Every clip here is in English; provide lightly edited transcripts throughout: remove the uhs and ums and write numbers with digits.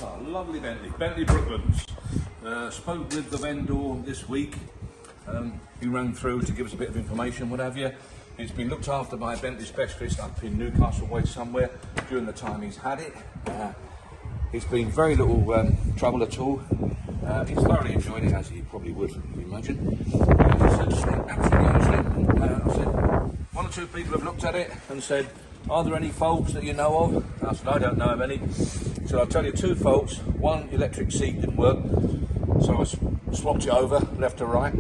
car, lovely Bentley Brooklands. Spoke with the vendor this week. He ran through to give us a bit of information, what have you. It's been looked after by a Bentley specialist up in Newcastle way somewhere during the time he's had it. It's been very little trouble at all. He's thoroughly enjoyed it, as he probably would imagine. He said, absolutely. I said, one or two people have looked at it and said, are there any faults that you know of? I said, I don't know of any. So I'll tell you two faults. One, electric seat didn't work, so I swapped it over, left to right.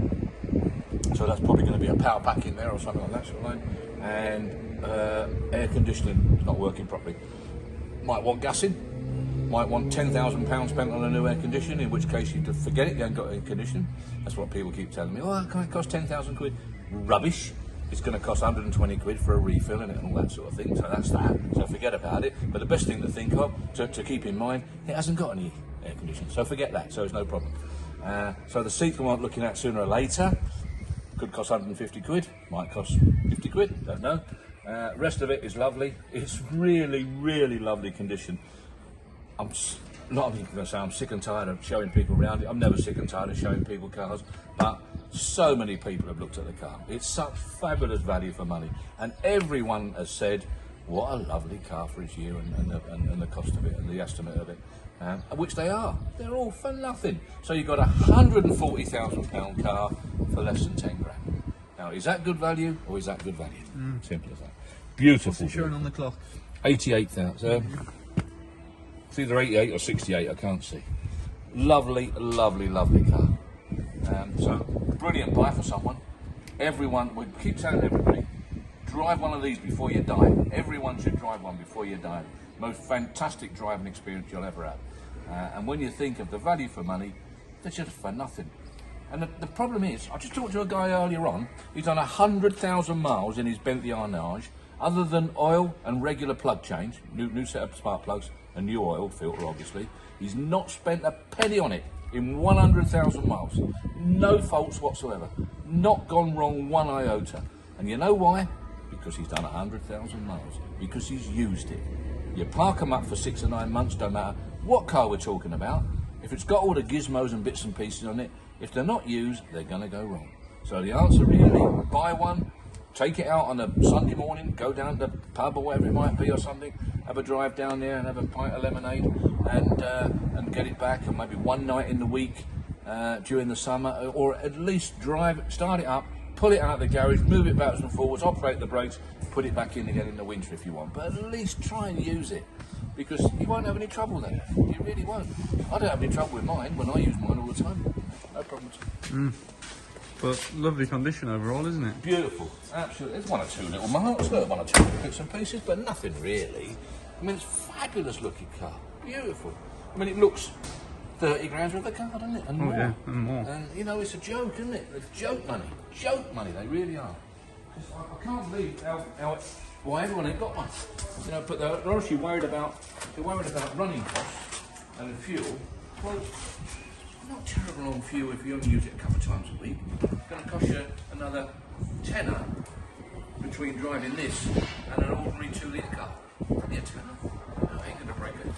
So that's probably going to be a power pack in there or something like that sort of line. And air conditioning is not working properly. Might want gassing. Might want £10,000 spent on a new air conditioner, in which case you'd forget it, you haven't got air conditioning. That's what people keep telling me. Oh, can it cost 10,000 quid? Rubbish. It's going to cost 120 quid for a refill in it and all that sort of thing. So that's that. So forget about it. But the best thing to think of, to keep in mind, it hasn't got any air conditioning. So forget that. So it's no problem. So the seats we might looking at sooner or later. Could cost 150 quid. Might cost 50 quid. Don't know. Rest of it is lovely. It's really, really lovely condition. I'm not going to say I'm sick and tired of showing people around it. I'm never sick and tired of showing people cars, but so many people have looked at the car. It's such fabulous value for money, and everyone has said, what a lovely car for its year and the cost of it and the estimate of it, which they are. They're all for nothing. So you've got a £140,000 car for less than 10 grand. Now, is that good value or is that good value? Simple as that. Beautiful. What's it showing on the clock? 88,000. It's either 88 or 68, I can't see. Lovely, lovely, lovely car. So, brilliant buy for someone. Everyone, we keep telling everybody, drive one of these before you die. Everyone should drive one before you die. Most fantastic driving experience you'll ever have. And when you think of the value for money, they're just for nothing. And the problem is, I just talked to a guy earlier on, he's done 100,000 miles in his Bentley Arnage, other than oil and regular plug change, new set of spark plugs, a new oil filter obviously. He's not spent a penny on it in 100,000 miles. No faults whatsoever. Not gone wrong one iota. And you know why? Because he's done 100,000 miles. Because he's used it. You park them up for 6 or 9 months, don't matter what car we're talking about. If it's got all the gizmos and bits and pieces on it, if they're not used, they're going to go wrong. So the answer really, buy one, take it out on a Sunday morning, go down to the pub or whatever it might be or something, have a drive down there and have a pint of lemonade and get it back, and maybe one night in the week during the summer, or at least start it up, pull it out of the garage, move it backwards and forwards, operate the brakes, put it back in again in the winter if you want. But at least try and use it, because you won't have any trouble then. You really won't. I don't have any trouble with mine when I use mine all the time. No problem at all. But lovely condition overall, isn't it? Beautiful, absolutely. There's one or two little marks, one or two bits and pieces, but nothing really. I mean, it's a fabulous looking car, beautiful. I mean, it looks 30 grand worth of car, doesn't it? And more. Yeah, and more. And you know, it's a joke, isn't it? It's joke money, they really are. I can't believe why everyone ain't got one. You know, but they're obviously worried about running costs and fuel. Well, not terrible on fuel if you only use it a couple of times a week. It's going to cost you another tenner between driving this and an ordinary 2 litre car. Only a tenner. No, ain't going to break it.